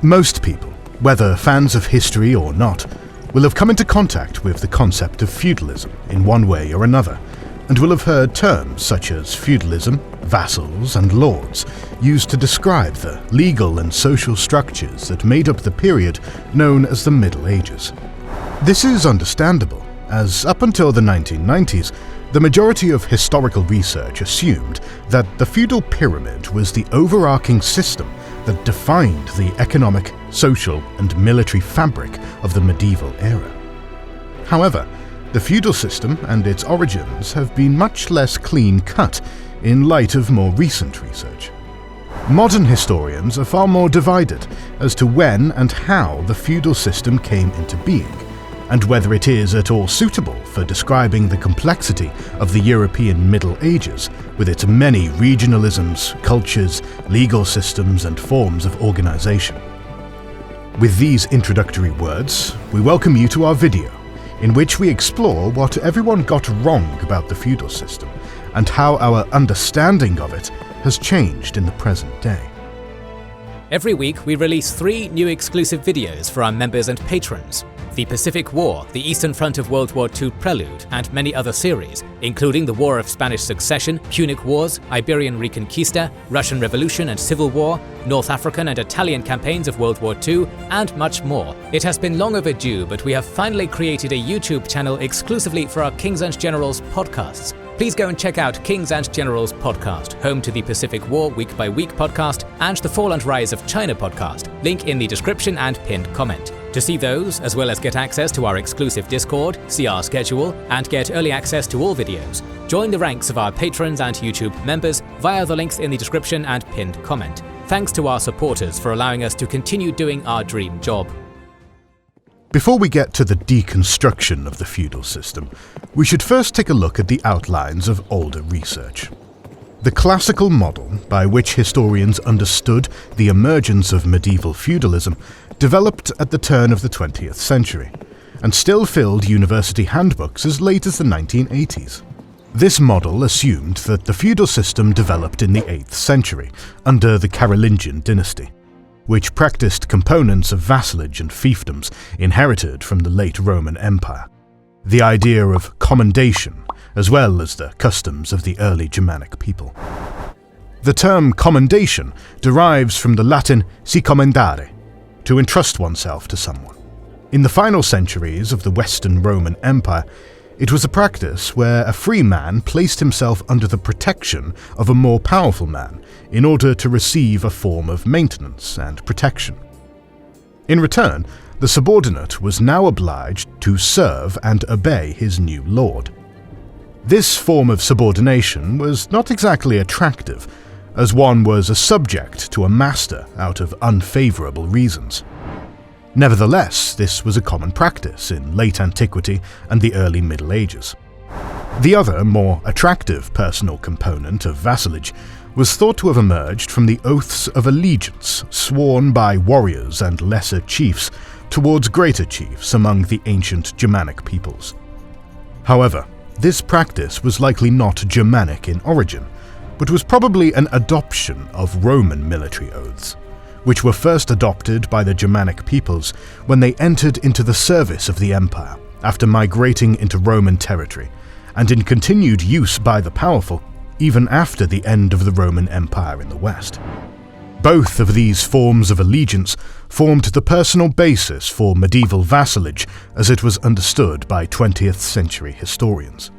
Most people, whether fans of history or not, will have come into contact with the concept of feudalism in one way or another, and will have heard terms such as feudalism, vassals, and lords used to describe the legal and social structures that made up the period known as the Middle Ages. This is understandable, as up until the 1990s, the majority of historical research assumed that the feudal pyramid was the overarching system that defined the economic, social, and military fabric of the medieval era. However, the feudal system and its origins have been much less clean-cut in light of more recent research. Modern historians are far more divided as to when and how the feudal system came into being, and whether it is at all suitable for describing the complexity of the European Middle Ages with its many regionalisms, cultures, legal systems, and forms of organization. With these introductory words, we welcome you to our video, in which we explore what everyone got wrong about the feudal system and how our understanding of it has changed in the present day. Every week we release 3 new exclusive videos for our members and patrons. The Pacific War, the Eastern Front of World War II Prelude, and many other series, including the War of Spanish Succession, Punic Wars, Iberian Reconquista, Russian Revolution and Civil War, North African and Italian campaigns of World War II, and much more. It has been long overdue, but we have finally created a YouTube channel exclusively for our Kings and Generals podcasts. Please go and check out Kings and Generals podcast, home to the Pacific War Week by Week podcast and the Fall and Rise of China podcast, link in the description and pinned comment. To see those, as well as get access to our exclusive Discord, see our schedule, and get early access to all videos, join the ranks of our patrons and YouTube members via the links in the description and pinned comment. Thanks to our supporters for allowing us to continue doing our dream job. Before we get to the deconstruction of the feudal system, we should first take a look at the outlines of older research. The classical model by which historians understood the emergence of medieval feudalism developed at the turn of the 20th century, and still filled university handbooks as late as the 1980s. This model assumed that the feudal system developed in the 8th century, under the Carolingian dynasty, which practiced components of vassalage and fiefdoms inherited from the late Roman Empire, the idea of commendation, as well as the customs of the early Germanic people. The term commendation derives from the Latin si commendare, to entrust oneself to someone. In the final centuries of the Western Roman Empire, it was a practice where a free man placed himself under the protection of a more powerful man in order to receive a form of maintenance and protection. In return, the subordinate was now obliged to serve and obey his new lord. This form of subordination was not exactly attractive, as one was a subject to a master out of unfavorable reasons. Nevertheless, this was a common practice in late antiquity and the early Middle Ages. The other, more attractive personal component of vassalage was thought to have emerged from the oaths of allegiance sworn by warriors and lesser chiefs towards greater chiefs among the ancient Germanic peoples. However, this practice was likely not Germanic in origin, but was probably an adoption of Roman military oaths, which were first adopted by the Germanic peoples when they entered into the service of the empire after migrating into Roman territory, and in continued use by the powerful even after the end of the Roman Empire in the West. Both of these forms of allegiance formed the personal basis for medieval vassalage as it was understood by 20th century historians.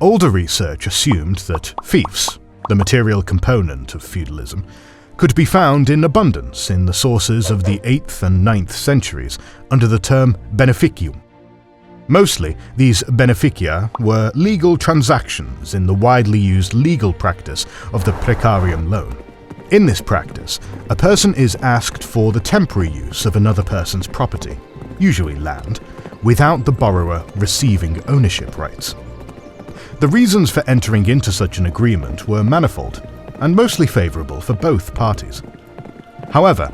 Older research assumed that fiefs, the material component of feudalism, could be found in abundance in the sources of the 8th and 9th centuries under the term beneficium. Mostly, these beneficia were legal transactions in the widely used legal practice of the precarium loan. In this practice, a person is asked for the temporary use of another person's property, usually land, without the borrower receiving ownership rights. The reasons for entering into such an agreement were manifold, and mostly favorable for both parties. However,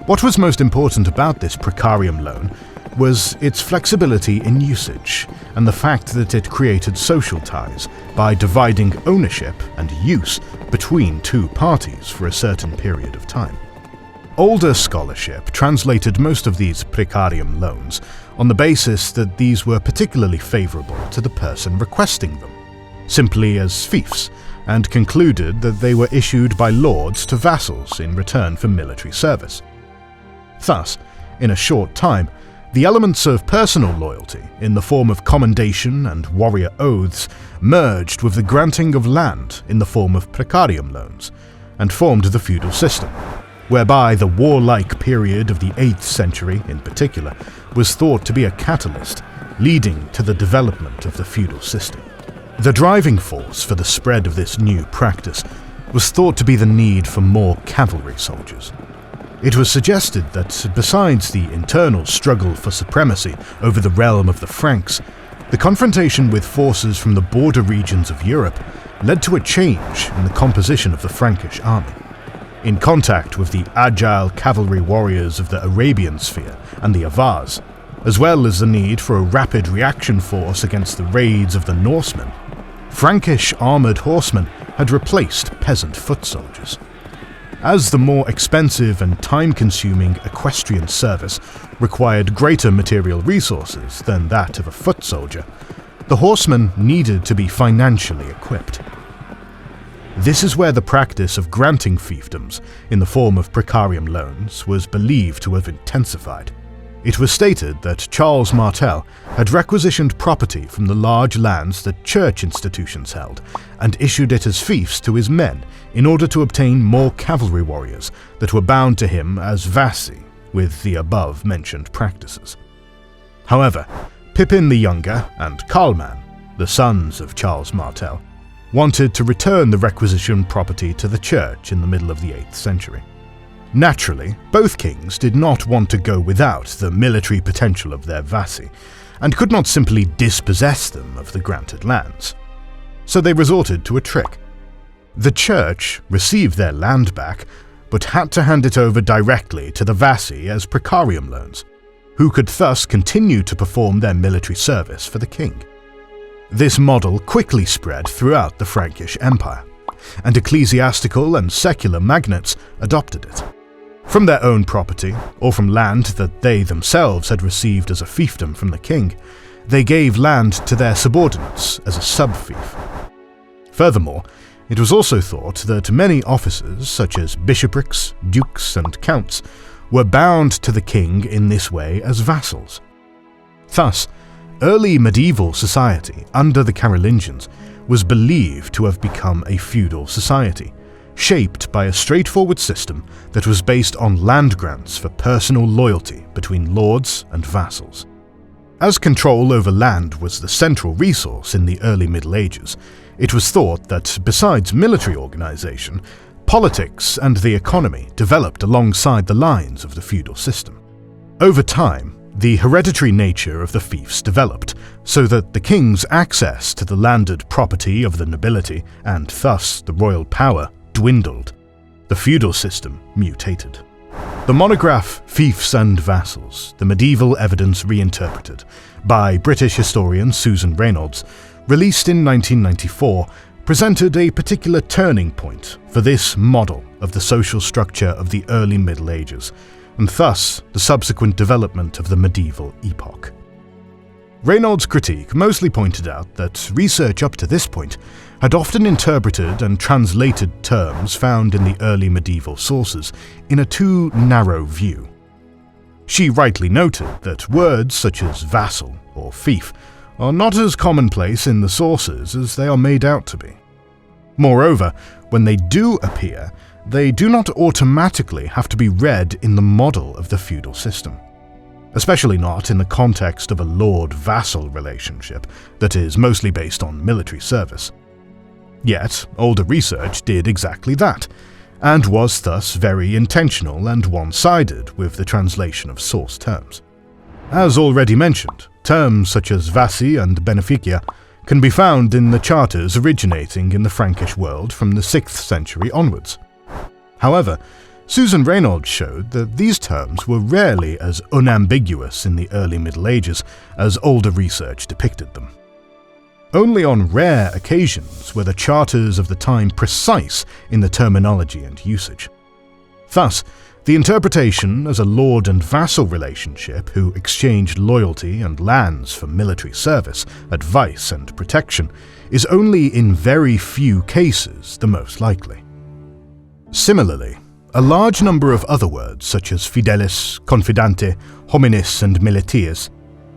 what was most important about this precarium loan was its flexibility in usage and the fact that it created social ties by dividing ownership and use between two parties for a certain period of time. Older scholarship translated most of these precarium loans on the basis that these were particularly favourable to the person requesting them, simply as fiefs, and concluded that they were issued by lords to vassals in return for military service. Thus, in a short time, the elements of personal loyalty in the form of commendation and warrior oaths merged with the granting of land in the form of precarium loans, and formed the feudal system, whereby the warlike period of the 8th century in particular was thought to be a catalyst, leading to the development of the feudal system. The driving force for the spread of this new practice was thought to be the need for more cavalry soldiers. It was suggested that besides the internal struggle for supremacy over the realm of the Franks, the confrontation with forces from the border regions of Europe led to a change in the composition of the Frankish army. In contact with the agile cavalry warriors of the Arabian sphere and the Avars, as well as the need for a rapid reaction force against the raids of the Norsemen, Frankish armoured horsemen had replaced peasant foot soldiers. As the more expensive and time-consuming equestrian service required greater material resources than that of a foot soldier, the horsemen needed to be financially equipped. This is where the practice of granting fiefdoms in the form of precarium loans was believed to have intensified. It was stated that Charles Martel had requisitioned property from the large lands that church institutions held and issued it as fiefs to his men in order to obtain more cavalry warriors that were bound to him as vassi with the above-mentioned practices. However, Pippin the Younger and Karlman, the sons of Charles Martel, wanted to return the requisitioned property to the church in the middle of the 8th century. Naturally, both kings did not want to go without the military potential of their vassi, and could not simply dispossess them of the granted lands. So they resorted to a trick. The church received their land back, but had to hand it over directly to the vassi as precarium loans, who could thus continue to perform their military service for the king. This model quickly spread throughout the Frankish Empire, and ecclesiastical and secular magnates adopted it. From their own property, or from land that they themselves had received as a fiefdom from the king, they gave land to their subordinates as a sub-fief. Furthermore, it was also thought that many officers, such as bishoprics, dukes, and counts, were bound to the king in this way as vassals. Thus, early medieval society under the Carolingians was believed to have become a feudal society, shaped by a straightforward system that was based on land grants for personal loyalty between lords and vassals. As control over land was the central resource in the early Middle Ages, it was thought that besides military organization, politics and the economy developed alongside the lines of the feudal system. Over time, the hereditary nature of the fiefs developed, so that the king's access to the landed property of the nobility, and thus the royal power, dwindled. The feudal system mutated. The monograph Fiefs and Vassals, the Medieval Evidence Reinterpreted, by British historian Susan Reynolds, released in 1994, presented a particular turning point for this model of the social structure of the early Middle Ages, and thus the subsequent development of the medieval epoch. Reynolds' critique mostly pointed out that research up to this point had often interpreted and translated terms found in the early medieval sources in a too narrow view. She rightly noted that words such as vassal or fief are not as commonplace in the sources as they are made out to be. Moreover, when they do appear, they do not automatically have to be read in the model of the feudal system, especially not in the context of a lord-vassal relationship that is mostly based on military service. Yet, older research did exactly that, and was thus very intentional and one-sided with the translation of source terms. As already mentioned, terms such as vassi and beneficia can be found in the charters originating in the Frankish world from the 6th century onwards. However, Susan Reynolds showed that these terms were rarely as unambiguous in the early Middle Ages as older research depicted them. Only on rare occasions were the charters of the time precise in the terminology and usage. Thus, The interpretation as a lord and vassal relationship who exchanged loyalty and lands for military service, advice, and protection is only in very few cases the most likely. Similarly, a large number of other words such as fidelis, confidante, hominis, and militias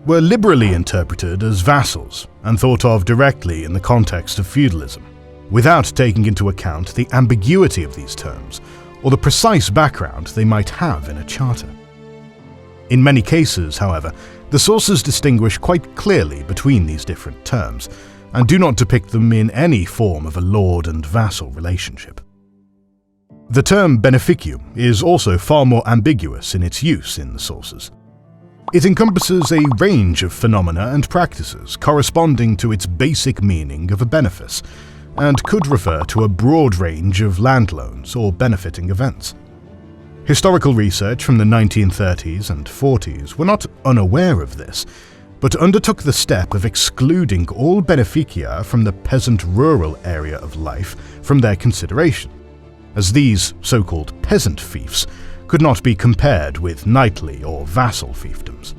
were liberally interpreted as vassals and thought of directly in the context of feudalism, without taking into account the ambiguity of these terms or the precise background they might have in a charter. In many cases, however, the sources distinguish quite clearly between these different terms and do not depict them in any form of a lord and vassal relationship. The term beneficium is also far more ambiguous in its use in the sources. It encompasses a range of phenomena and practices corresponding to its basic meaning of a benefice, and could refer to a broad range of land loans or benefiting events. Historical research from the 1930s and 40s were not unaware of this, but undertook the step of excluding all beneficia from the peasant-rural area of life from their consideration, as these so-called peasant fiefs could not be compared with knightly or vassal fiefdoms.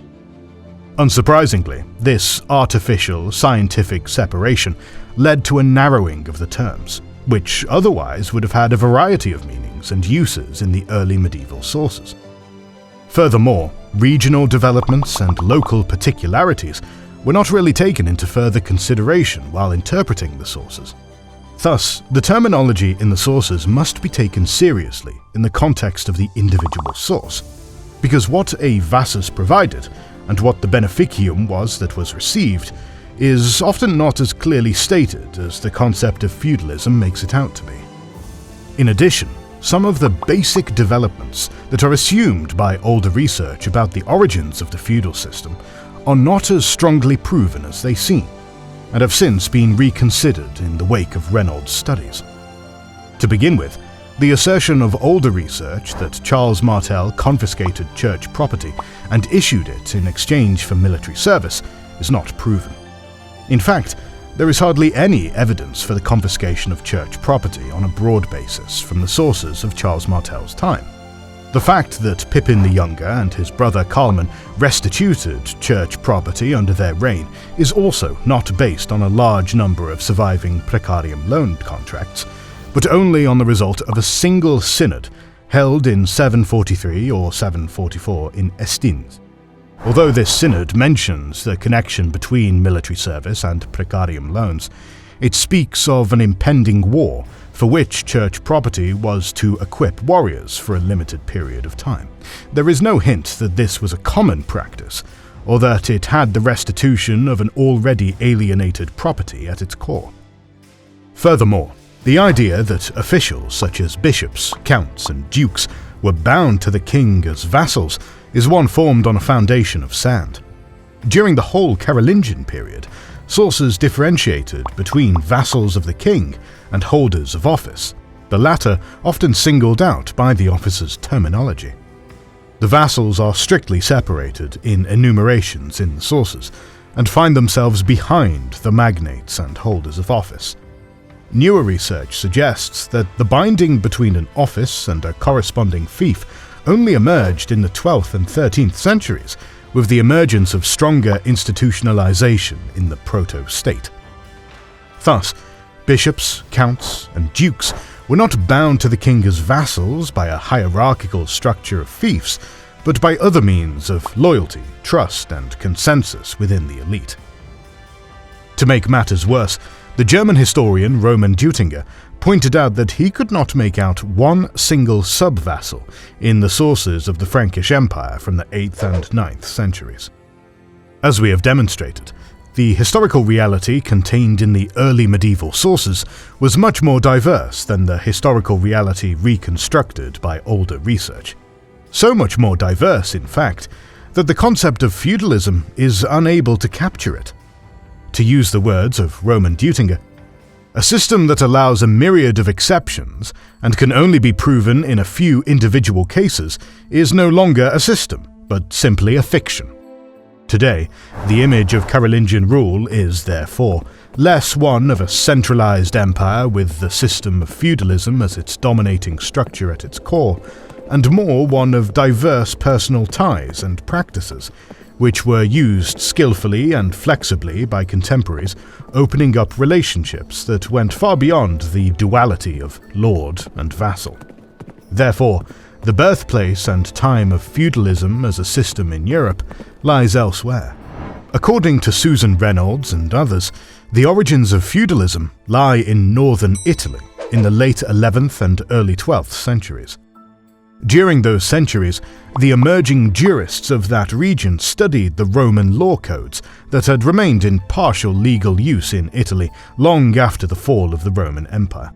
Unsurprisingly, this artificial scientific separation led to a narrowing of the terms, which otherwise would have had a variety of meanings and uses in the early medieval sources. Furthermore, regional developments and local particularities were not really taken into further consideration while interpreting the sources. Thus, the terminology in the sources must be taken seriously in the context of the individual source, because what a vassus provided and what the beneficium was that was received is often not as clearly stated as the concept of feudalism makes it out to be. In addition, some of the basic developments that are assumed by older research about the origins of the feudal system are not as strongly proven as they seem, and have since been reconsidered in the wake of Reynolds' studies. To begin with, the assertion of older research that Charles Martel confiscated church property and issued it in exchange for military service is not proven. In fact, there is hardly any evidence for the confiscation of church property on a broad basis from the sources of Charles Martel's time. The fact that Pippin the Younger and his brother Carloman restituted church property under their reign is also not based on a large number of surviving precarium loan contracts, but only on the result of a single synod held in 743 or 744 in Estins. Although this synod mentions the connection between military service and precarium loans, it speaks of an impending war for which church property was to equip warriors for a limited period of time. There is no hint that this was a common practice, or that it had the restitution of an already alienated property at its core. Furthermore, the idea that officials such as bishops, counts, and dukes were bound to the king as vassals is one formed on a foundation of sand. During the whole Carolingian period, sources differentiated between vassals of the king and holders of office, the latter often singled out by the officer's terminology. The vassals are strictly separated in enumerations in the sources, and find themselves behind the magnates and holders of office. Newer research suggests that the binding between an office and a corresponding fief only emerged in the 12th and 13th centuries, with the emergence of stronger institutionalization in the proto-state. Thus, bishops, counts, and dukes were not bound to the king as vassals by a hierarchical structure of fiefs, but by other means of loyalty, trust, and consensus within the elite. To make matters worse, the German historian Roman Deutinger pointed out that he could not make out one single sub-vassal in the sources of the Frankish Empire from the 8th and 9th centuries. As we have demonstrated, the historical reality contained in the early medieval sources was much more diverse than the historical reality reconstructed by older research. So much more diverse, in fact, that the concept of feudalism is unable to capture it. To use the words of Roman Deutinger, a system that allows a myriad of exceptions and can only be proven in a few individual cases is no longer a system, but simply a fiction. Today, the image of Carolingian rule is, therefore, less one of a centralized empire with the system of feudalism as its dominating structure at its core, and more one of diverse personal ties and practices, which were used skillfully and flexibly by contemporaries, opening up relationships that went far beyond the duality of lord and vassal. Therefore, the birthplace and time of feudalism as a system in Europe lies elsewhere. According to Susan Reynolds and others, the origins of feudalism lie in northern Italy in the late 11th and early 12th centuries. During those centuries, the emerging jurists of that region studied the Roman law codes that had remained in partial legal use in Italy long after the fall of the Roman Empire.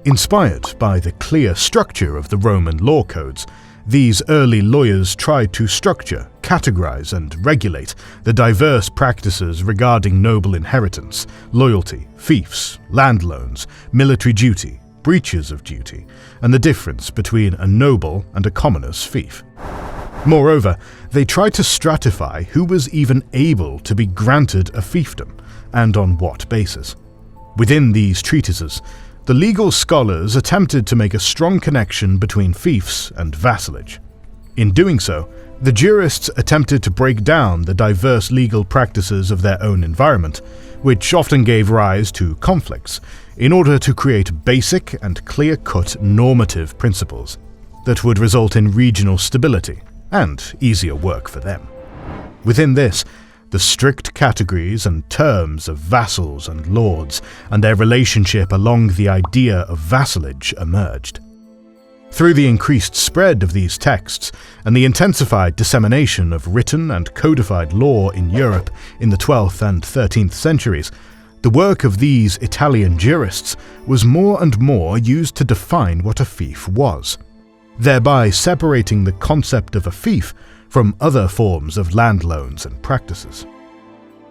Inspired by the clear structure of the Roman law codes, these early lawyers tried to structure, categorize, and regulate the diverse practices regarding noble inheritance, loyalty, fiefs, land loans, military duty, breaches of duty, and the difference between a noble and a commoner's fief. Moreover, they tried to stratify who was even able to be granted a fiefdom, and on what basis. Within these treatises, the legal scholars attempted to make a strong connection between fiefs and vassalage. In doing so, the jurists attempted to break down the diverse legal practices of their own environment, which often gave rise to conflicts, in order to create basic and clear-cut normative principles that would result in regional stability and easier work for them. Within this, the strict categories and terms of vassals and lords and their relationship along the idea of vassalage emerged. Through the increased spread of these texts and the intensified dissemination of written and codified law in Europe in the 12th and 13th centuries, the work of these Italian jurists was more and more used to define what a fief was, thereby separating the concept of a fief from other forms of land loans and practices.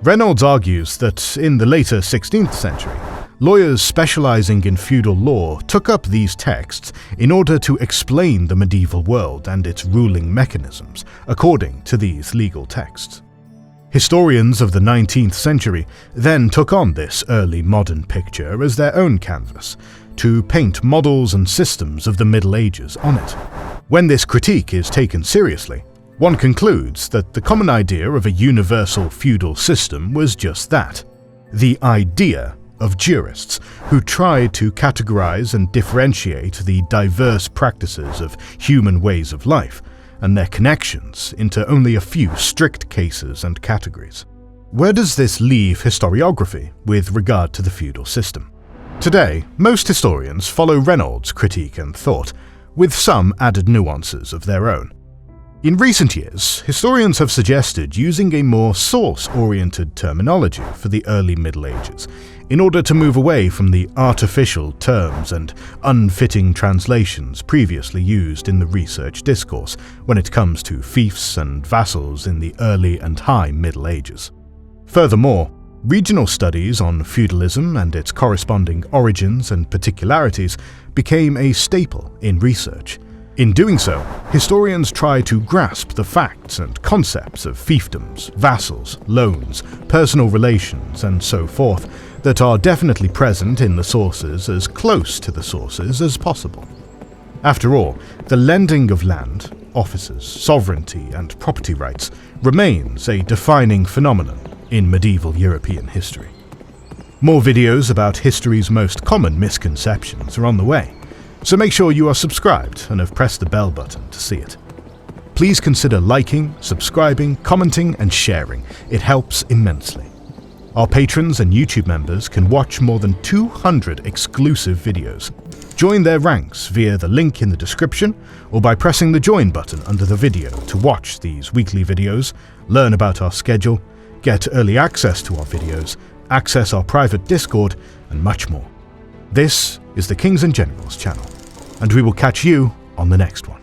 Reynolds argues that in the later 16th century, lawyers specializing in feudal law took up these texts in order to explain the medieval world and its ruling mechanisms according to these legal texts. Historians of the 19th century then took on this early modern picture as their own canvas, to paint models and systems of the Middle Ages on it. When this critique is taken seriously, one concludes that the common idea of a universal feudal system was just that, the idea of jurists who tried to categorize and differentiate the diverse practices of human ways of life and their connections into only a few strict cases and categories. Where does this leave historiography with regard to the feudal system? Today, most historians follow Reynolds' critique and thought, with some added nuances of their own. In recent years, historians have suggested using a more source-oriented terminology for the early Middle Ages, in order to move away from the artificial terms and unfitting translations previously used in the research discourse when it comes to fiefs and vassals in the early and high Middle Ages. Furthermore, regional studies on feudalism and its corresponding origins and particularities became a staple in research. In doing so, historians try to grasp the facts and concepts of fiefdoms, vassals, loans, personal relations, and so forth that are definitely present in the sources as close to the sources as possible. After all, the lending of land, offices, sovereignty, and property rights remains a defining phenomenon in medieval European history. More videos about history's most common misconceptions are on the way, so make sure you are subscribed and have pressed the bell button to see it. Please consider liking, subscribing, commenting, and sharing. It helps immensely. Our patrons and YouTube members can watch more than 200 exclusive videos. Join their ranks via the link in the description or by pressing the join button under the video to watch these weekly videos, learn about our schedule, get early access to our videos, access our private Discord, and much more. This is the Kings and Generals channel, and we will catch you on the next one.